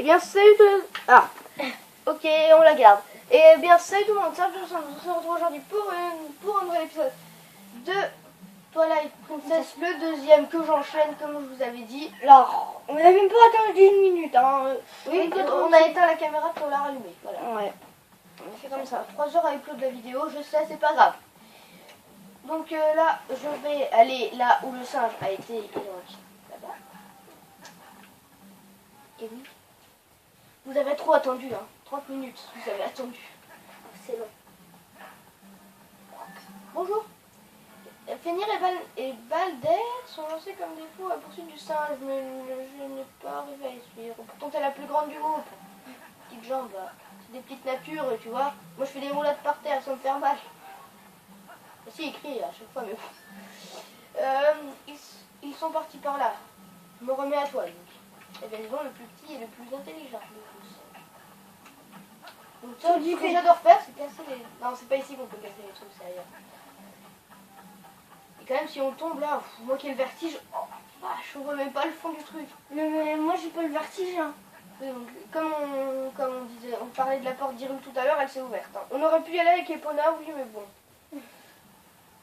Eh bien, salut tout le monde. Ah, ok, on la garde. Eh bien, salut tout le monde. On se retrouve aujourd'hui pour un nouvel épisode de Twilight Princess, le deuxième que j'enchaîne, comme je vous avais dit. Là, on n'a même pas attendu une minute. Hein. Oui, on a éteint la caméra pour la rallumer. Voilà. Ouais. On fait comme ça. 3 heures à upload la vidéo, je sais, c'est pas grave. Donc là, je vais aller là où le singe a été. Là-bas. Et oui. Vous avez trop attendu, hein. 30 minutes, vous avez attendu. C'est long. Bonjour. Fenrir et Balder sont lancés comme des fous à la poursuite du singe, mais je n'ai pas arrivé à les suivre. Pourtant, t'es la plus grande du groupe. Petites jambes, là. C'est des petites natures, tu vois. Moi, je fais des roulades par terre sans me faire mal. Si, écrit à chaque fois, mais bon. Ils sont partis par là. Je me remets à toi, donc. Et bien, disons, le plus petit et le plus intelligent de tous. Donc, ça, ce que j'adore faire, c'est casser les... Non, c'est pas ici qu'on peut casser les trucs, c'est ailleurs. Et quand même, si on tombe là, moi qui ai le vertige, oh, je ne remets pas le fond du truc. Mais moi, j'ai pas le vertige. Hein. Donc, comme on disait, on parlait de la porte d'Hyrule tout à l'heure, elle s'est ouverte. Hein. On aurait pu y aller avec Epona, oui, mais bon.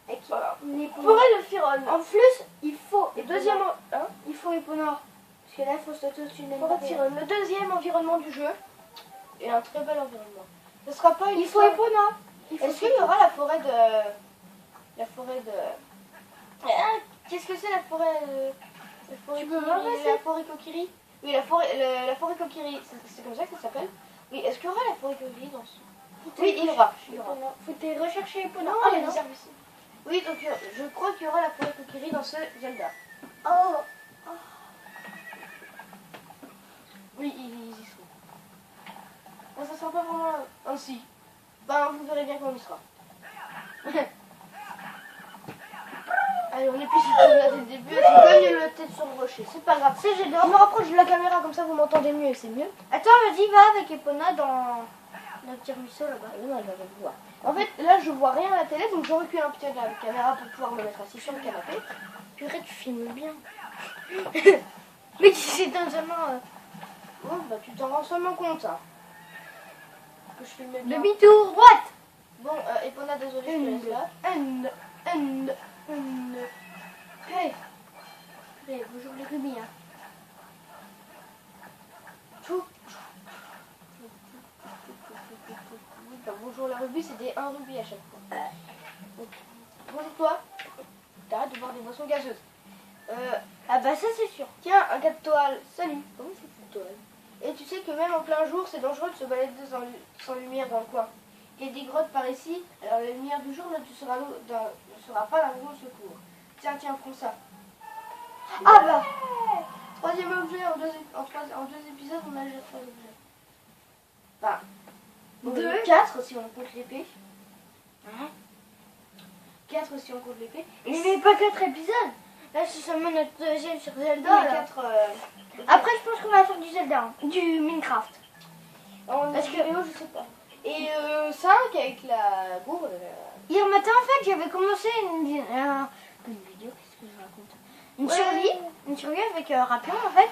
Et voilà. Forêt de Firon. En plus, il faut... Et deuxième... Hein, il faut Epona. Parce que là, il faut sauter au-dessus d'une Forêt de Firon, le deuxième environnement du jeu. Et un très bel environnement. Ce sera pas une... Il faut Epona. Est-ce qu'il y aura la forêt de... La forêt de... Ah, qu'est-ce que c'est la forêt... La forêt, tu peux la forêt Kokiri. Oui, la forêt Kokiri, c'est comme ça que ça s'appelle. Oui, est-ce qu'il y aura la forêt Kokiri dans ce... Oui, il y aura. Faut te rechercher Epona. Ah, il y a des services. Oui, donc je crois qu'il y aura la forêt Kokiri dans ce Zelda. Oh. Oui, ils y seront. Bon, ça sera pas vraiment ainsi. Ben, vous verrez bien quand on y sera. Allez, on est plus là dès le début. Je cogne la tête sur le rocher. C'est pas grave. C'est Je me rapproche de la caméra, comme ça vous m'entendez mieux et c'est mieux. Attends, vas-y, va avec Epona dans le petit ruisseau là-bas. Non, elle va me voir. En fait, là, je vois rien à la télé, donc je recule un petit peu la caméra pour pouvoir me mettre assis sur le canapé. Purée, tu filmes bien. Mais c'est dans seulement... Bon, bah, tu t'en rends seulement compte, hein. Que je filme bien. Demi-tour, droite. Bon, Epona, désolé, je te laisse là. Hey. Hey, bonjour les rubis, hein. Bonjour la rubis, c'était un rubis à chaque fois. Donc, bonjour toi. T'arrêtes de boire des boissons gazeuses. Ah bah ça c'est sûr. Tiens, un cas de toile. Salut. Comment c'est une toile? Et tu sais que même en plein jour, c'est dangereux de se balader sans lumière dans le coin. Il y a des grottes par ici, alors la lumière du jour ne sera pas d'un grand secours. Tiens, prends ça. Ah bah. Troisième objet, en deux épisodes, on a déjà 3 objets. Enfin, 4 si on compte l'épée. 4 si on compte l'épée. Mais pas 4 épisodes. Là c'est seulement notre deuxième sur Zelda. Non, là. 4... Après je pense qu'on va faire du Zelda, hein. Du Minecraft. Parce que je sais pas. Et 5 avec la gourde. Hier matin en fait j'avais commencé une vidéo, qu'est-ce que je raconte? Une survie avec Rapion en fait.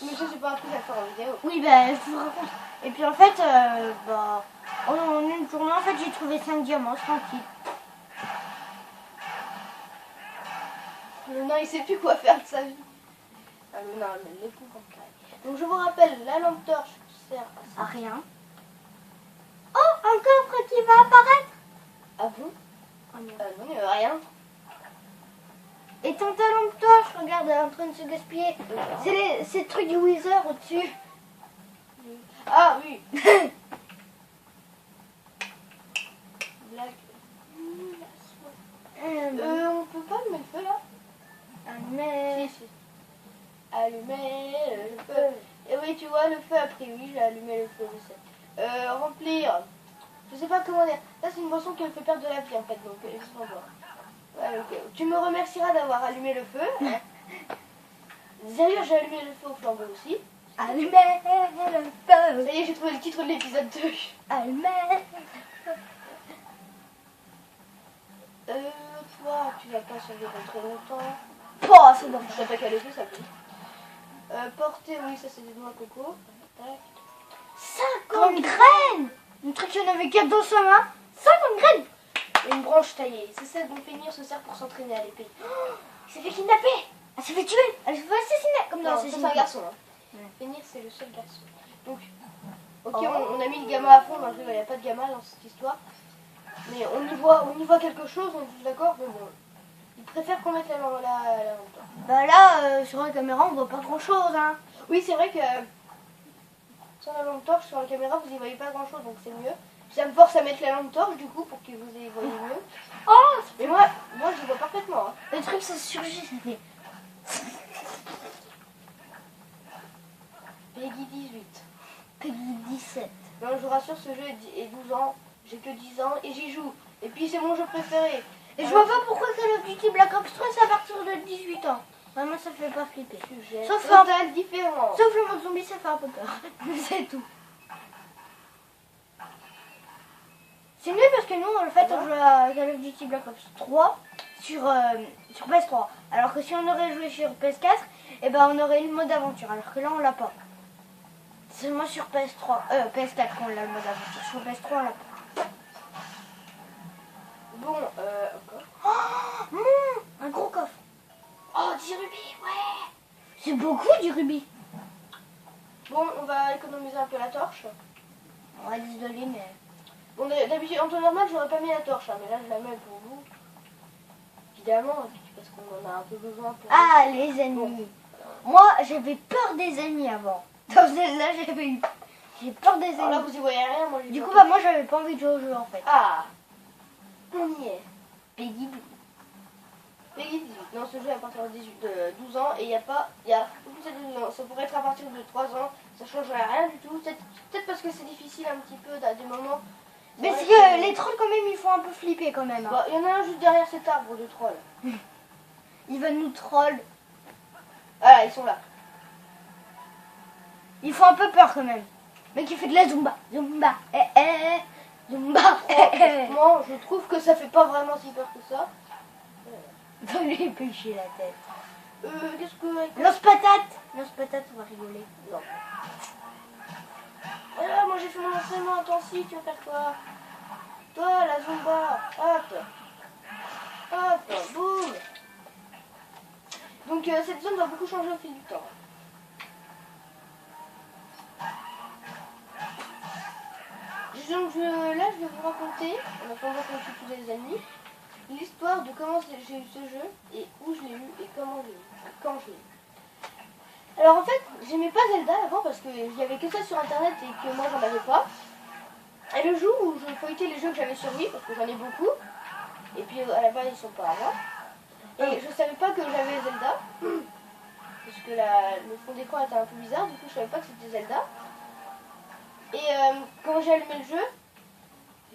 Mais ça c'est pas un truc à faire en vidéo. Oui bah je vous raconte. Et puis en fait en une journée en fait j'ai trouvé 5 diamants tranquille. Le nain il sait plus quoi faire de sa vie. Ah, le nain, l'épouvantail. Donc je vous rappelle, la lampe torche qui sert à ça. À rien. Oh, un coffre qui va apparaître. Ah bon? Non, il n'y a rien. Éteins ta lampe torche, regarde, elle est en train de se gaspiller. C'est le truc du Wither au-dessus. Ah oui. Blague. On peut pas allumer le feu là? Mais... Si. Allumer le feu. Et oui, tu vois, le feu a pris. Oui, j'ai allumé le feu, je sais. Remplir. Je sais pas comment dire. Là, c'est une boisson qui me fait perdre de la vie en fait, donc je vais en boire. Ouais, ok. Tu me remercieras d'avoir allumé le feu. Hein. D'ailleurs, j'ai allumé le feu au flambeau aussi. Allumer le feu. Ça y est, j'ai trouvé le titre de l'épisode 2. Allumer. Toi, tu vas pas survivre très longtemps. Oh, c'est dommage. Je sais pas qu'à le feu, ça peut. Porter, oui, ça c'est des noix à coco. tac. 50 graines. Un truc qu'il y en avait 4 dans sa main. 50 graines. Et une branche taillée. C'est ça dont Fenrir se sert pour s'entraîner à l'épée. Il s'est fait kidnapper. Elle s'est fait tuer. Elle s'est fait assassiner. Comme dans Non, ça, c'est Assassin's un Creed. garçon. Hein. Ouais. Fenrir, c'est le seul garçon. Donc, ok, Oh. on a mis le gamma à fond. Dans le jeu, il n'y a pas de gamma dans cette histoire. Mais on y voit quelque chose, on est tous d'accord. Mais bon, il préfère qu'on mette la lampe torche. Bah là, sur la caméra, on voit pas grand chose. Hein. Oui, c'est vrai que sans la lampe torche, sur la caméra, vous y voyez pas grand chose, donc c'est mieux. Ça me force à mettre la lampe torche, du coup, pour que vous y voyez mieux. Oh, Mais moi je vois parfaitement. Hein. le truc, ça surgit, ça fait. Peggy 18. Peggy 17. Non, je vous rassure, ce jeu est 12 ans. J'ai que 10 ans et j'y joue. Et puis, c'est mon jeu préféré. Et je vois pas pourquoi Call of Duty Black Ops 3 c'est à partir de 18 ans. Vraiment, ça fait pas flipper. Sujet Sauf total différent. Sauf le mode zombie, ça fait un peu peur. C'est tout. C'est mieux parce que nous, en fait, on joue à Call of Duty Black Ops 3 sur PS3. Alors que si on aurait joué sur PS4, eh ben, on aurait eu le mode aventure. Alors que là, on l'a pas. C'est seulement sur PS4 qu'on a le mode aventure. Sur PS3, on l'a pas. Bon, encore. Oh, un gros coffre. Oh, 10 rubis, ouais. C'est beaucoup du rubis. Bon, on va économiser un peu la torche. Ouais, désolé, mais... Bon, d'habitude, en temps normal, j'aurais pas mis la torche, hein, mais là, je la mets pour vous. Évidemment, et puis parce qu'on en a un peu besoin pour... Ah, les ennemis. Moi, j'avais peur des ennemis avant. Dans celle-là, j'ai peur des ennemis. Alors là, vous y voyez rien, moi, j'ai Du pas coup, peur. bah, moi, j'avais pas envie de jouer au jeu, en fait. Ah, on y est. Peggy 12. Peggy 18. Non, ce jeu est à partir de 12 ans et il n'y a pas... Ça pourrait être à partir de 3 ans, ça changerait rien du tout. Peut-être parce que c'est difficile un petit peu à des moments. Mais vrai c'est que les trolls, quand même, ils font un peu flipper, quand même. Hein. Bah, il y en a un juste derrière cet arbre de trolls. Ils veulent nous troll. Ah, ils sont là. Ils font un peu peur, quand même. Mais qui fait de la zumba. Zumba. Zumba. Moi, je trouve que ça fait pas vraiment si peur que ça. Va lui pêcher la tête. Qu'est-ce que... Lance-patate. Lance-patate, on va rigoler. Non. Voilà, moi j'ai fait mon entraînement intensif, tu vas faire quoi? Toi, la Zumba, hop. Hop, boum. Donc cette zone va beaucoup changer au fil du temps. Donc là, je vais vous raconter, en attendant qu'on tue tous les amis, l'histoire de comment j'ai eu ce jeu, et où je l'ai eu, et comment je l'ai eu, quand je l'ai eu. Alors en fait, j'aimais pas Zelda avant parce qu'il n'y avait que ça sur internet et que moi j'en avais pas. Et le jour où je feuilletais les jeux que j'avais sur Wii, parce que j'en ai beaucoup, et puis à la base ils sont pas à moi, et je savais pas que j'avais Zelda, parce que le fond d'écran était un peu bizarre, du coup je savais pas que c'était Zelda. Et quand j'ai allumé le jeu,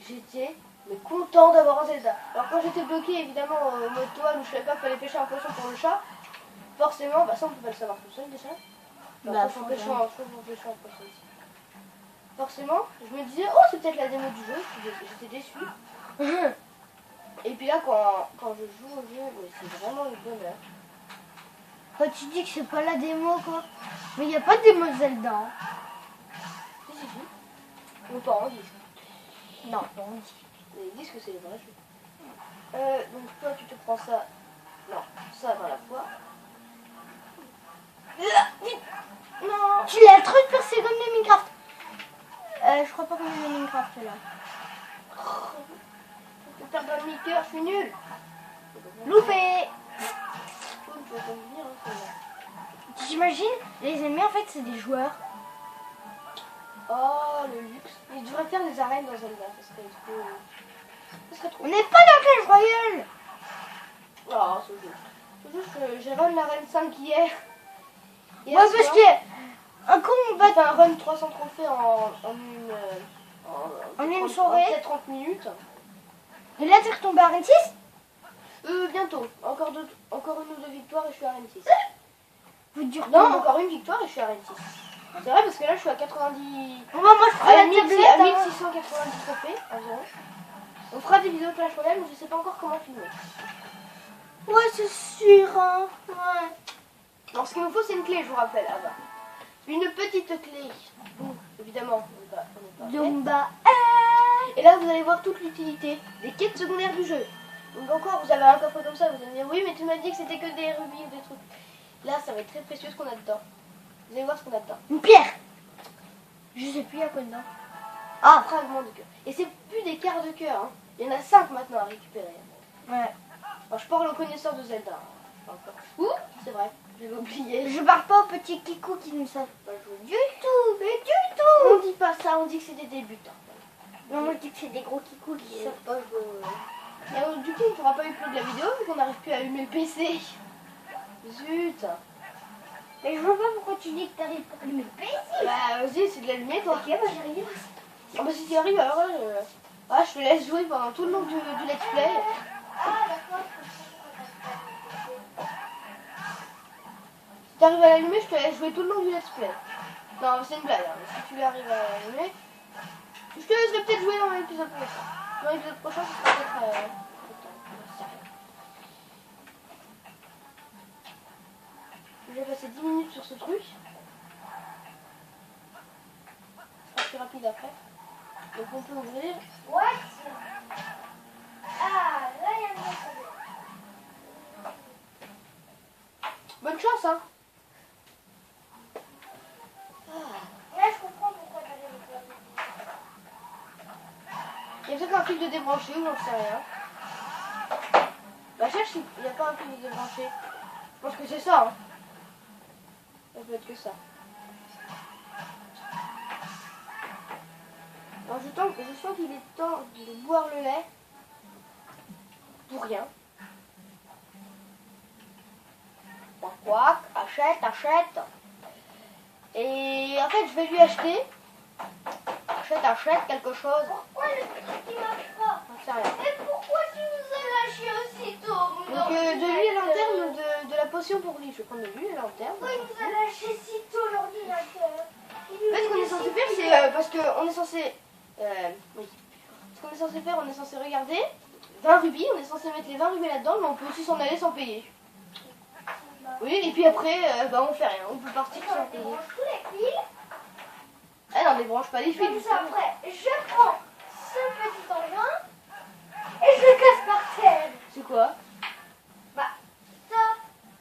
j'étais content d'avoir un Zelda. Alors quand j'étais bloqué évidemment au mode toile où je savais pas qu'il fallait pêcher un poisson pour le chat, forcément, bah ça on peut pas le savoir tout seul déjà. Bah, Faut pêcher un poisson ici. Forcément, je me disais, oh c'est peut-être la démo du jeu, j'étais déçue. Et puis là quand je joue au jeu, ouais, c'est vraiment le bonheur. Quand tu dis que c'est pas la démo, quoi. Mais il n'y a pas de démo Zelda. Hein. Si. Nos parents disent. Non, non. Ils disent que c'est le vrai jeu. Donc toi tu te prends ça. Non, ça dans la poire. Non. Tu l'as trop percé comme les Minecraft. Je crois pas qu'on est les Minecraft là. Je peux perdre un demi-cœur, je suis nul. Loupé. Tu vas pas me venir, hein, celle-là. T'imagines, les ennemis en fait c'est des joueurs. Oh le luxe. Ils devraient faire des arènes dans Zelda, ça serait trop. Ça serait trop. On n'est pas dans Clash Royale. Oh ce jeu. Ce jeu, j'ai run la reine 5 hier. Ouais, parce que un con va faire un run 300 trophées en une soirée. 30 minutes. Et là t'es retombé à Rennes 6. Bientôt. Encore une ou deux victoires et je suis à Rennes 6. Vous dur. Non, encore une victoire et je suis à Rennes 6. C'est vrai parce que là je suis à 90. Moi je ferai À la tablette. à 1690 trophées environ. On fera des vidéos de Clash Royale mais je sais pas encore comment filmer. Ouais, c'est sûr. Hein. Ouais. Alors ce qu'il me faut c'est une clé, je vous rappelle. Ah bah. une petite clé. Bon, évidemment, on n'est pas Donc bah, Et là, vous allez voir toute l'utilité des quêtes secondaires du jeu. Donc encore, vous avez un coffre comme ça, vous allez me dire, oui, mais tu m'as dit que c'était que des rubis ou des trucs. Là, ça va être très précieux ce qu'on a dedans. Vous allez voir ce qu'on a dedans. une pierre. Je sais plus à quoi dedans. Ah, fragment de cœur. Et c'est plus des quarts de cœur. Hein. Il y en a 5 maintenant à récupérer. Ouais. Alors, je parle aux connaisseurs de Zelda. Hein. Encore. Ouh, c'est vrai, j'avais oublié. Je parle pas aux petits kikous qui ne savent pas jouer du tout, mais du tout. On dit pas ça, on dit que c'est des débutants. Non, moi je dis que c'est des gros kikous qui savent pas jouer. Et du coup, on ne pourra pas upload la vidéo vu qu'on n'arrive plus à allumer le PC. Zut. Mais je vois pas pourquoi tu dis que t'arrives pas à allumer le PC. Bah, vas-y, c'est de l'allumer, toi. Ok, bah j'arrive. Ah bah si tu y arrives, alors là, je te laisse jouer pendant tout le long du let's play. Ah d'accord. Si tu arrives à l'allumer, je te laisse jouer tout le long du let's play. Non, c'est une blague, hein. Si tu arrives à l'allumer, je te laisserai peut-être jouer dans l'épisode prochain. Dans l'épisode prochain, ce sera peut-être... J'ai passé 10 minutes sur ce truc. Ce sera plus rapide après. Donc on peut ouvrir. What? Ah, là il y a un mec. Bonne chance, hein. Là je comprends pourquoi t'arrives pas. Il y a peut-être un fil de débranché ou j'en sais rien. Bah cherche s'il n'y a pas un fil de débranché. Je pense que c'est ça, hein. Ça peut être que ça. Alors je sens qu'il est temps de boire le lait. Pour rien. Quoi, achète. Et en fait je vais lui acheter. Achète quelque chose. Pourquoi le truc qui marche pas? J'en sais rien. Et pourquoi tu nous as lâché aussitôt? Donc de l'huile lanterne ou de la potion pour lui. Je vais prendre de l'huile lanterne. Pourquoi il nous a lâché si tôt l'ordinateur? En fait, ce qu'on est censé faire, c'est parce qu'on est censé. Oui. Ce qu'on est censé faire, on est censé regarder 20 rubis, on est censé mettre les 20 rubis là-dedans, mais on peut aussi s'en aller sans payer. Oui, et puis après, bah, on fait rien, on peut partir sans payer. Débranche tous les fils. Ah non, débranche pas les fils. Comme ça, après, je prends ce petit engin et je le casse par terre. C'est quoi? Bah, ça.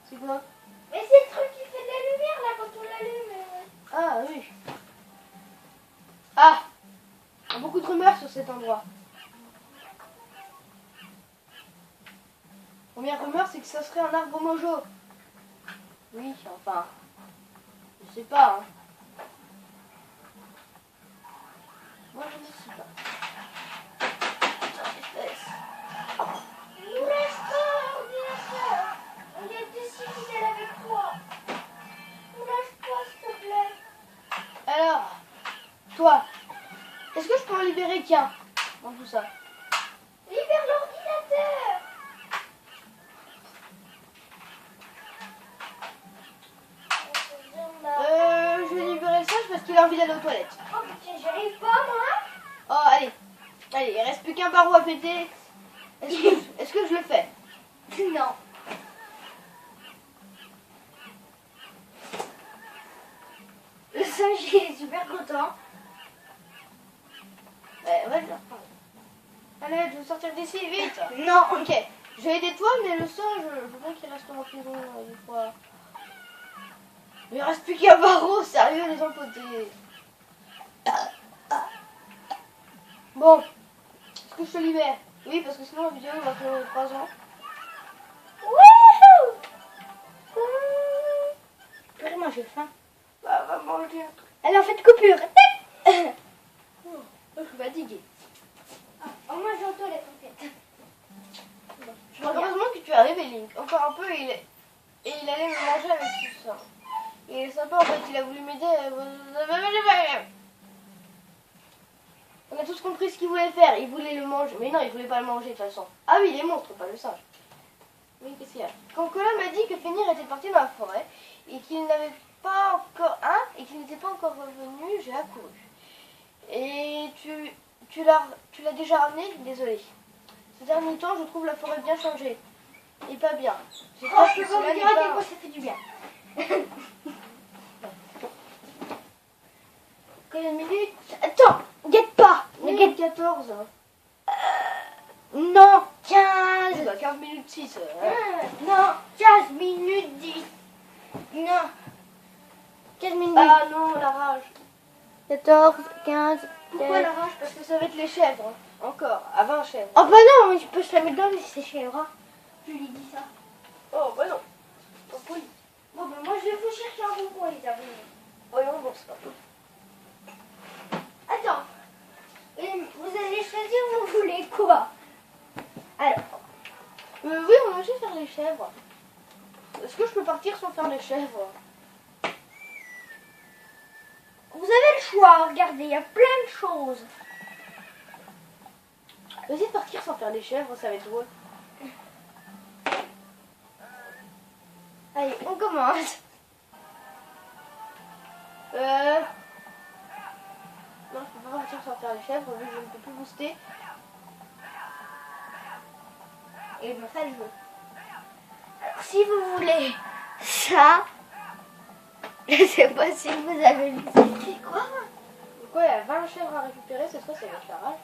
C'est quoi? Mais c'est le truc qui fait de la lumière là quand on l'allume. Ah oui. Ah, il y a beaucoup de rumeurs sur cet endroit. Première rumeur, c'est que ça serait un arbre mojo. Oui, enfin, je sais pas. Hein. Moi, je ne sais pas. Nous lâche pas l'ordinateur. On est si fidèle avec toi. Nous lâche pas s'il te plaît. Alors, toi, est-ce que je peux en libérer qu'un dans tout ça? Libère l'ordinateur. Je vais libérer le singe parce qu'il a envie d'aller aux toilettes. Oh putain, j'arrive pas moi. Oh, allez, il reste plus qu'un barreau à péter. Est-ce que je le fais? Non. Le singe il est super content. Ouais, allez, je veux sortir d'ici, vite. Non. Ok, je vais aider toi, mais le singe, je veux bien qu'il reste en prison des fois. Il reste plus qu'un barreau, sérieux, les empotés. Bon, est-ce que je te libère? Oui, parce que sinon la vidéo va faire 3 ans. Wouhou. Vraiment, j'ai faim. Bah, va manger un truc. Elle en fait coupure. Je suis fatiguée. Oh, moi j'ai aux toilettes en fait. Heureusement que tu es arrivé, Link. Encore un peu, et il allait me manger avec tout ça. Il est sympa, en fait, il a voulu m'aider. On a tous compris ce qu'il voulait faire. Il voulait le manger. Mais non, il voulait pas le manger de toute façon. Ah oui, les monstres, pas le singe. Oui, qu'est-ce qu'il y a? Quand Colin m'a dit que Fenrir était parti dans la forêt et qu'il n'avait pas encore et qu'il n'était pas encore revenu, j'ai accouru. Et tu l'as déjà ramené? Désolé. Ces derniers temps, je trouve la forêt bien changée. Et pas bien. J'ai Oh, peur je que peux pas cela vous dire n'est à quel pas- point ça fait du bien. 15 minutes. Attends, guette pas. Ne Oui, guette. 14. Non, 15. 15 minutes 6. Non, 15 minutes 10. Non. 15 minutes. Ah non, la rage. 14, 15. Pourquoi la rage? Parce que ça va être les chèvres. Encore, à 20 chèvres. Oh bah non, mais je peux se la mettre dans les séchères. Je lui dis ça. Oh bah non. Pas poli. Bon bah moi je vais vous chercher un rond-point les amis. Voyons voir ça. Attends. Vous allez choisir, vous voulez quoi? Alors. Oui, on va aussi faire les chèvres. Est-ce que je peux partir sans faire les chèvres? Vous avez le choix, regardez, il y a plein de choses. Vas-y, partir sans faire les chèvres, ça va être drôle. Allez, on commence. Non, je peux pas partir sans faire les chèvres vu que je ne peux plus booster. Et ben ça je veux. Alors si vous voulez ça, je sais pas si vous avez vu. C'est quoi? Donc ouais, il y a 20 chèvres à récupérer, cette fois ça va être la rage.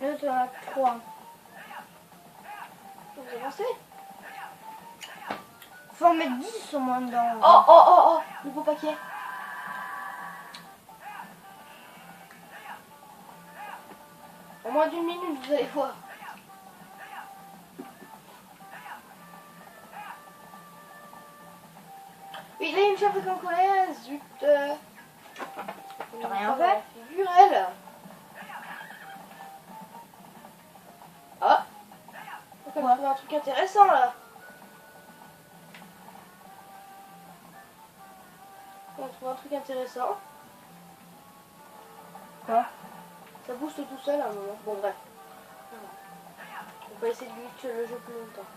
Là tu en as 3. Vous avancez? Faut en mettre 10 au moins dedans. Oh, nouveau paquet. En moins d'une minute, vous allez voir. Oui, là, il y a une chèvre congolaise. Zut. T'as rien fait? Figure, elle. Ah. On va trouver un truc intéressant, là. On va trouver un truc intéressant. Quoi? Ça booste tout seul à un moment. Bon, bref. On va essayer de glitch le jeu plus longtemps.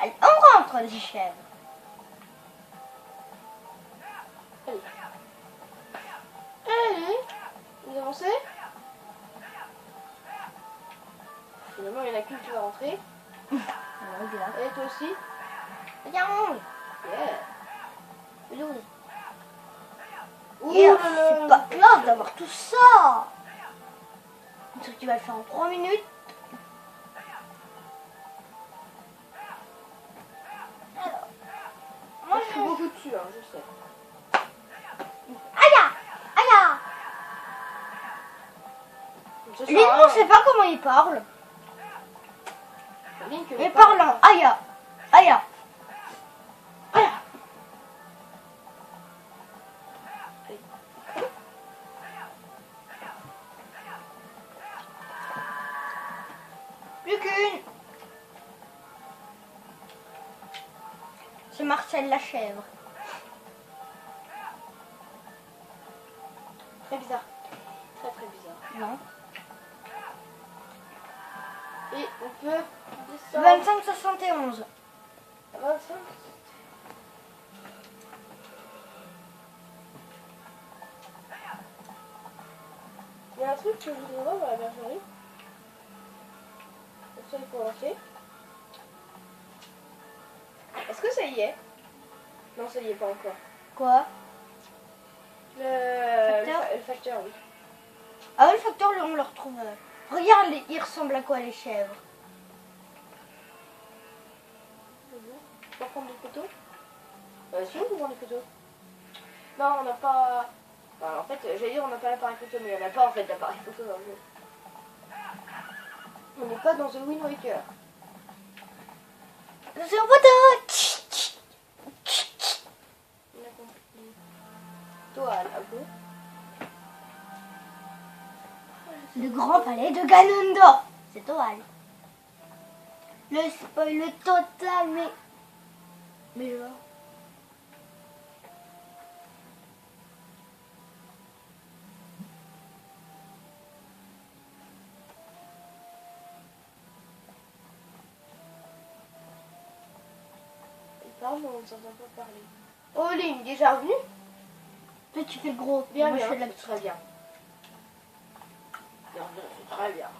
Allez, on rentre les chèvres. Allez. Allez. Vous avancez? Finalement, il y en a qu'une qui va rentrer. Et toi aussi? Regarde. Yeah. Ouh, Ouh là là. c'est pas grave d'avoir tout ça. Un truc qui va le faire en 3 minutes. Alors, moi Je suis beaucoup dessus, hein, je sais. Aïe! Aïe! Ce Link, sera on sait pas comment il parle. Link, Mais parlant. Aïe! Aïe! Aïe! Plus qu'une. C'est Marcel la chèvre. Très bizarre. Très très bizarre. Non. Et on peut descendre 25,71. à 25. Il y a un truc que je voudrais voir dans la bergerie. Ça, il faut lancer. Est-ce que ça y est? Non, ça y est pas encore. Quoi? Le facteur, oui. Ah oui, le facteur, on le retrouve. Regarde, il ressemble à quoi les chèvres? Tu peux prendre des photos? Si, on peut prendre des photos. Non, on n'a pas... Enfin, en fait, j'allais dire on n'a pas l'appareil photo, mais il n'y en a pas en fait d'appareil photo dans le jeu. On n'est pas dans The Wind Waker. C'est un photo. On a compris. Toile, un peu. Le grand palais de Ganondorf. C'est Toal. Le spoil total, mais genre. Il parle, mais on ne s'entend pas parler. Oh, Lynn, déjà revenu? Toi, tu fais le gros. Bien, Moi, bien, je fais de la c'est petite. très bien. Bien, c'est très bien.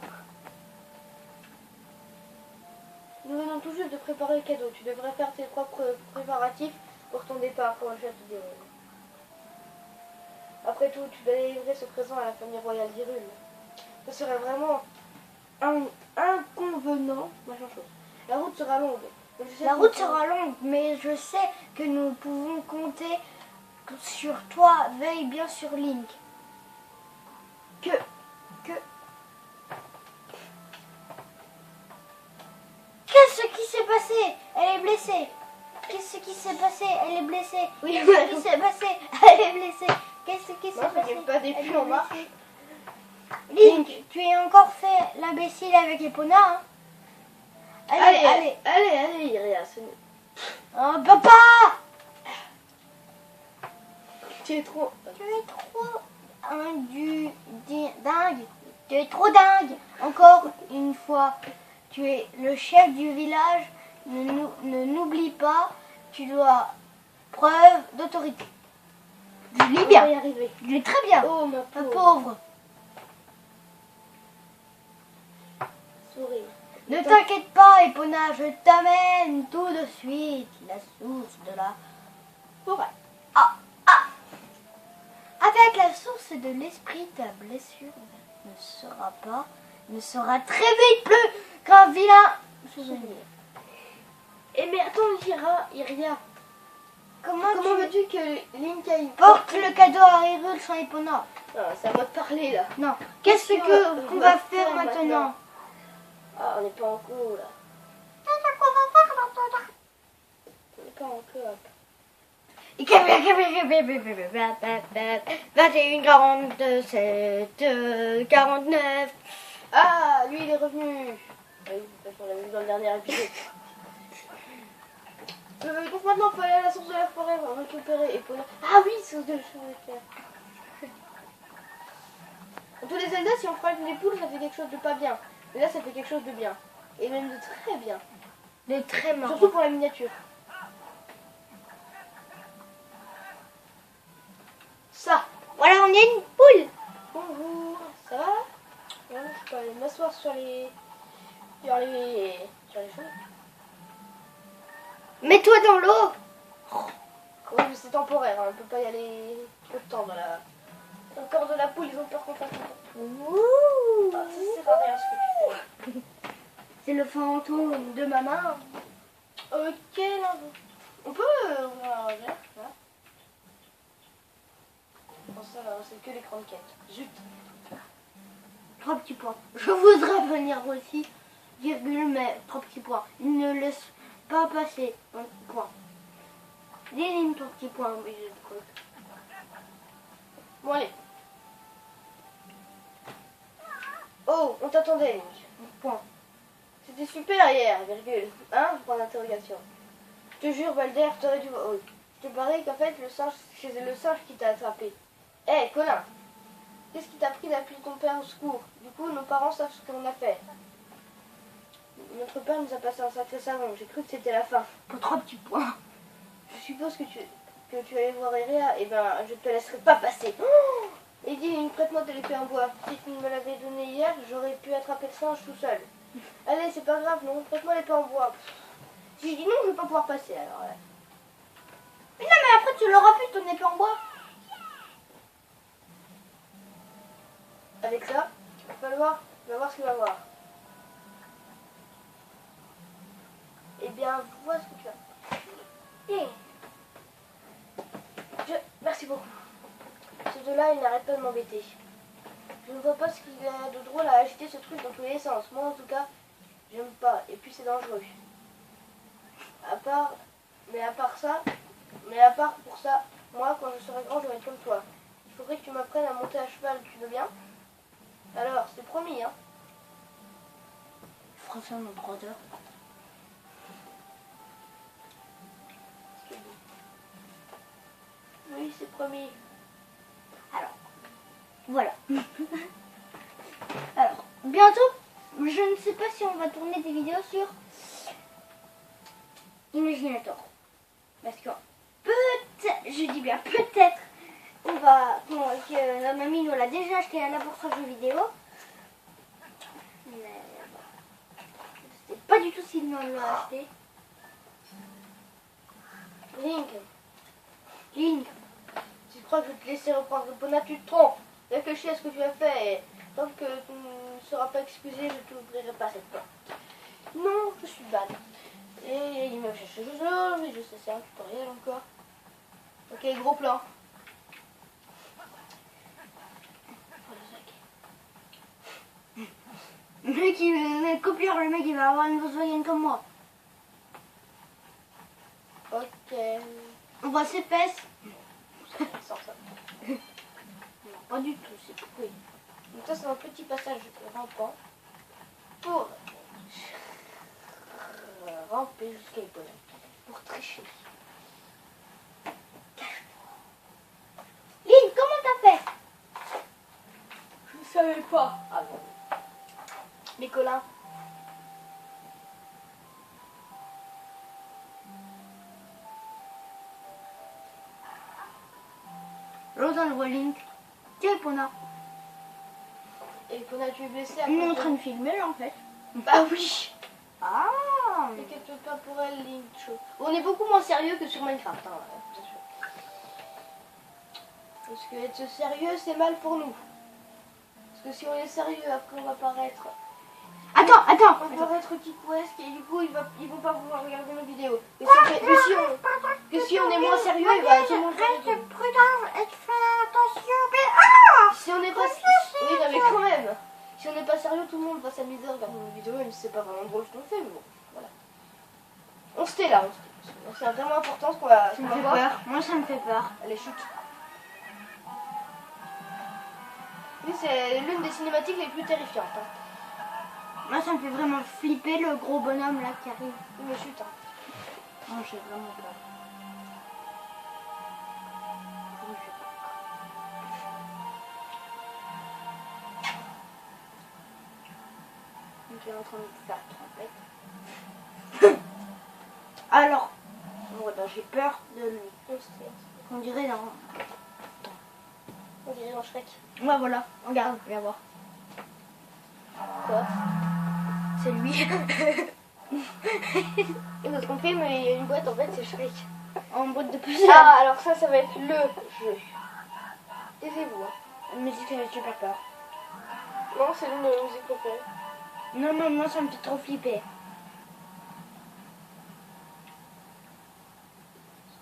Nous venons tout juste de préparer le cadeau. Tu devrais faire tes propres préparatifs pour ton départ pour le château d'Hyrule. Après tout, tu dois délivrer ce présent à la famille royale d'Hyrule. Ce serait vraiment un inconvenant, machin chose. La route sera longue. La route sera longue, mais je sais que nous pouvons compter sur toi. Veille bien sur Link. Que... Qu'est-ce qui s'est passé? Elle est blessée. Qu'est-ce qui s'est passé? Elle est blessée. Oui, Qu'est-ce qui s'est passé? Elle est blessée. Qu'est-ce qui s'est passé? Pas des Elle est pluies en marche. blessée. Link, tu es encore fait l'imbécile avec Epona, hein? Allez, Iria. Oh, papa! Tu es trop... Tu es trop dingue. Tu es trop dingue. Encore une fois, tu es le chef du village. Ne n'oublie pas, tu dois preuve d'autorité. Je lis On va bien. y arriver. Je lis très bien. Oh, ma Ma pauvre. pauvre. Souris. Ne t'inquiète pas, Epona, je t'amène tout de suite la source de la forêt. Avec la source de l'esprit, ta blessure ne sera très vite plus qu'un vilain souvenir. Eh mais attends, Iria. Comment veux-tu que Link aille... porte le cadeau à Hyrule sans Epona? Ah, ça va te parler là. Non. Qu'est-ce qu'on va faire maintenant? Ah, on n'est pas en cours là. On n'est pas en coop. 21, 47, 49. Ah, lui il est revenu. Oui, de toute façon, on l'a vu dans le dernier épisode. Donc maintenant, il faut aller à la source de la forêt, on va récupérer Epona. Ah oui, source de cheveux clairs. Dans tous les Zelda, si on frappe les poules, ça fait quelque chose de pas bien. Mais là, ça fait quelque chose de bien. Et même de très bien. De très marrant. Surtout pour la miniature. Ça. Voilà, on est une poule. Bonjour. Ça va? Non, je peux aller m'asseoir sur les choses. Mets-toi dans l'eau. Oui, mais c'est temporaire, hein. On peut pas y aller trop de temps dans la... Dans le corps de la poule, ils ont peur qu'on fasse tout. Ouh. Ah, ça sert à rien ce que tu fais. C'est le fantôme de ma main. Ok, là. On peut ouvrir la rivière, là. Bon, ça va, c'est que l'écran de quête. Zut. 3 petits points. Je voudrais venir aussi, virgule, mais 3 petits points. Il ne laisse pas passer un point. Déligne 3 petits points, mais je crois. Bon, allez. Oh, on t'attendait, Link. Point. C'était super hier, virgule. Hein? Point d'interrogation. Je te jure, Balder, t'aurais dû... Oh. Je te parie qu'en fait, c'est le singe qui t'a attrapé. Hé, Colin, qu'est-ce qui t'a pris d'appeler ton père au secours? Du coup, nos parents savent ce qu'on a fait. Notre père nous a passé un sacré savon. J'ai cru que c'était la fin. Pour 3 petits points. Je suppose que tu allais voir Iria. Eh ben, je te laisserai pas passer. Oh, Eddie, prête-moi de l'épée en bois. Si tu me l'avais donné hier, j'aurais pu attraper le singe tout seul. Allez, c'est pas grave, non. Prête-moi l'épée en bois. Si je dis non, je vais pas pouvoir passer, alors. Ouais. Mais non, mais après, tu l'auras plus ton épée en bois. Avec ça, il va voir ce qu'il va voir. Eh bien, vois ce que tu as. Merci beaucoup. Ce deux-là, il n'arrête pas de m'embêter. Je ne vois pas ce qu'il y a de drôle à agiter ce truc dans tous les sens. Moi, en tout cas, j'aime pas. Et puis, c'est dangereux. À part pour ça, moi, quand je serai grand, je vais être comme toi. Il faudrait que tu m'apprennes à monter à cheval. Tu veux bien? Alors, c'est promis, hein. Français, mon brother. Oui, c'est promis. Alors, voilà. Alors, bientôt, je ne sais pas si on va tourner des vidéos sur Imaginator. Parce que peut-être, je dis bien peut-être, on va, que la mamie nous l'a déjà acheté à la bourse de jeux vidéo. Mais je sais pas du tout s'il nous l'a acheté. Link, crois que je vais te laisser reprendre. Epona, tu te trompes. Réfléchis à ce que tu as fait et tant que tu ne seras pas excusé, je ne t'ouvrirai pas cette porte. Non, je suis bad. Et il m'a cherché jeu, mais je sais, c'est un tutoriel encore. Ok, gros plan. Le mec, le copieur, le mec, il va avoir une Volkswagen comme moi. Ok. On voit ses fesses. Sans ça. Non, pas du tout, c'est oui. Donc ça, c'est un petit passage rampant pour ramper jusqu'à Epona. Pour tricher. Lynn, comment t'as fait? Je ne savais pas. Ah bon. Les collins. L'autre, on voit Link. Tiens, Epona. Et Epona, tu es blessé à On est en cause train de filmer là en fait. Bah oui. Ah. T'inquiète pas pour elle, Lynch. On est beaucoup moins sérieux que sur Minecraft, hein, bien sûr. Parce que être sérieux, c'est mal pour nous. Parce que si on est sérieux, après on va paraître... Attends. On va paraître kikwesque et du coup, ils vont pas vouloir regarder nos vidéos. Que si on est moins sérieux, il va tout le monde... Reste prudent et fais attention. Si on n'est pas... Oui, non, mais quand même. Si on n'est pas sérieux, tout le monde va s'amuser à regarder nos vidéos, même si c'est pas vraiment drôle ce qu'on fait, mais bon, voilà. On se tait là, on se tait. C'est vraiment important ce qu'on va, Ça me fait peur. Moi, ça me fait peur. Allez, chute. Oui, c'est l'une des cinématiques les plus terrifiantes. Hein. Moi, ça me fait vraiment flipper le gros bonhomme là qui arrive. Oui, mais chute. Hein. Non, j'ai vraiment peur. Donc il est en train de faire trompette. Alors, ouais, bah, j'ai peur de lui. On se tait. On dirait dans... On dirait dans Shrek. Ouais, voilà. Regarde, viens voir. Quoi? C'est lui. Et notre compris, mais il y a une boîte, en fait, c'est Shrek. En boîte de puzzle. Ah, alors ça va être le jeu. Taisez-vous. Hein. La musique, ça fait super peur. Non, c'est l'une de mes musiques préférées. Non, moi, ça me fait trop flipper.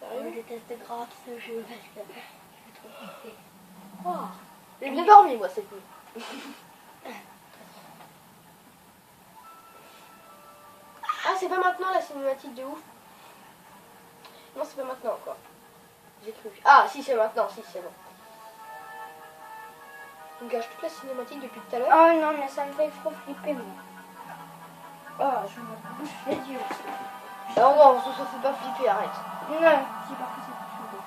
Sérieux? Je déteste grave ce jeu parce que je suis trop flipper. Oh. J'ai bien dormi, moi, cette nuit. Ah, c'est pas maintenant la cinématique de ouf. Non, c'est pas maintenant encore. J'ai cru. Ah, si, c'est maintenant, si, c'est bon. On gâche toute la cinématique depuis tout à l'heure. Oh non, mais ça me fait trop flipper, moi. Oh, je me bouche les yeux. Non, non, ça se fait pas flipper, arrête. Non, c'est pas que ça fait flipper.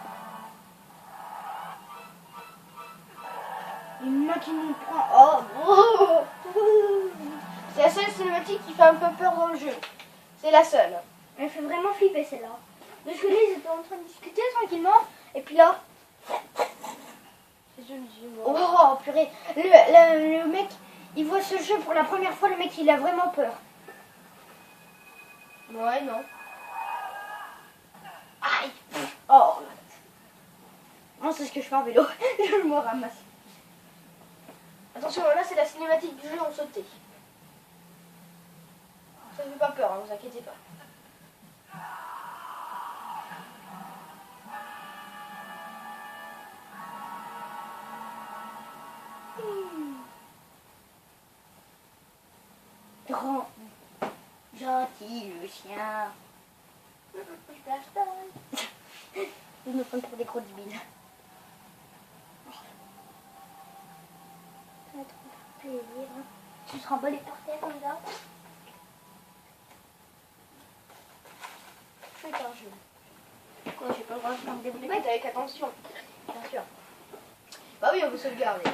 Une main qui nous prend. Oh, C'est la seule cinématique qui fait un peu peur dans le jeu. C'est la seule. elle fait vraiment flipper celle-là. Parce que là, ils étaient en train de discuter tranquillement. Et puis là. Je me dis, Oh, moi. purée. Le mec, il voit ce jeu pour la première fois. Le mec, il a vraiment peur. Ouais, non. Aïe. Oh. Moi, c'est ce que je fais en vélo. Je me ramasse. Attention, là, c'est la cinématique du jeu en sauté. Ça fait pas peur, hein, vous inquiétez pas. Grand. Gentil, le chien. Je lâche pas. Ils nous prennent pour des gros débiles. Ça va trop faire plaisir. Hein. Tu te remballes par terre comme ça. C'est un jeu. Quoi, j'ai pas le droit de faire des boulettes avec attention. Bien sûr. Bah oui, on veut sauvegarder.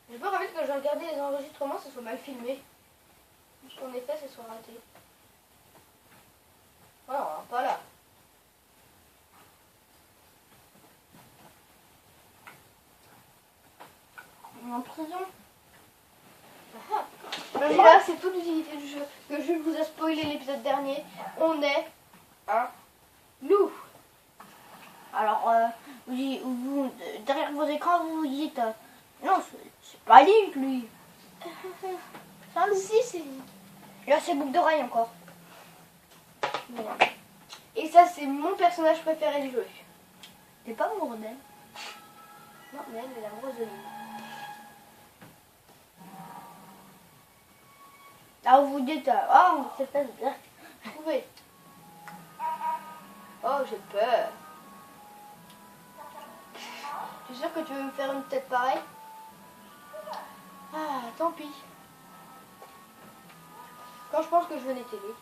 J'ai peur en fait que quand je regardais les enregistrements, ça soit mal filmé. Ce qu'on ait fait, ça soit raté. Oh non, pas là. On est en prison. Ah. Mais là, c'est toute l'utilité du jeu que Jules vous a spoilé. spoilé l'épisode dernier, on est un loup. Alors, derrière vos écrans, vous vous dites non, c'est pas Link, lui. C'est un loup. Si, c'est... Là, c'est boucle d'oreille encore. Merde. Et ça, c'est mon personnage préféré du jeu. T'es pas amoureux d'elle? Non, mais elle est amoureuse de lui. Là où vous dites oh, c'est pas bien. Trouvé. Oh, j'ai peur. Tu es sûr que tu veux me faire une tête pareille? Ah, tant pis. Quand je pense que je venais t'aider.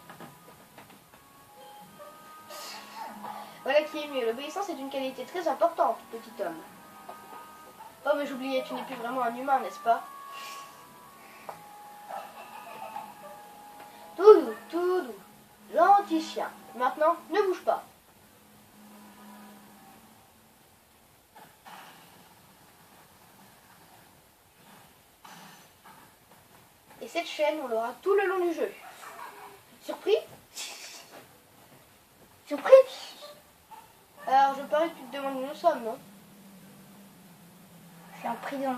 Voilà qui est mieux. L'obéissance est une qualité très importante, petit homme. Oh, mais j'oubliais, tu n'es plus vraiment un humain, n'est-ce pas? Tout doux. Gentil chien. Maintenant, ne bouge pas. Et cette chaîne, on l'aura tout le long du jeu. Surpris? Surpris? Alors, je parie que tu te demandes où nous sommes, non? Je suis en prison.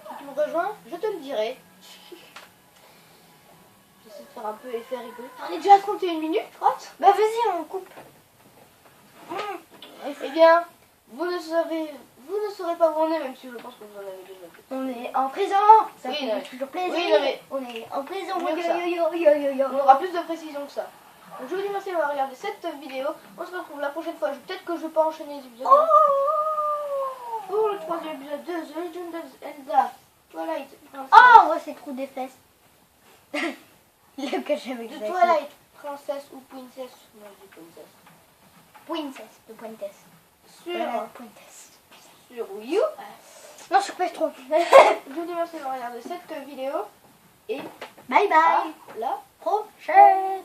Si tu me rejoins, je te le dirai. J'essaie de faire un peu effet rigolo. On est déjà à 31 minutes, crotte? Bah vas-y, on coupe. Eh bien, vous ne saurez pas où on est, même si je pense que vous en avez déjà vu. On est en prison. Ça Oui, fait non, toujours plaisir. oui, non, mais- On est en prison. Mieux que ça. Yo. On aura plus de précision que ça. Donc je vous dis merci d'avoir regardé cette vidéo. On se retrouve la prochaine fois. Peut-être que je vais pas enchaîner les épisodes. Pour le troisième épisode de The Legend of Zelda Twilight Princess. Oh, ouais, c'est trop des fesses. Le que j'avais De fait. Twilight Princess ou Princess. Non, je dis Princess. Princess de Pointess. Sur, Pointess. sur Wii U. Non, sur PS3. Je vous dis merci d'avoir regardé cette vidéo. Et Bye bye. à la Prochaine.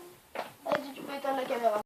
Vas-y, tu peux éteindre la caméra.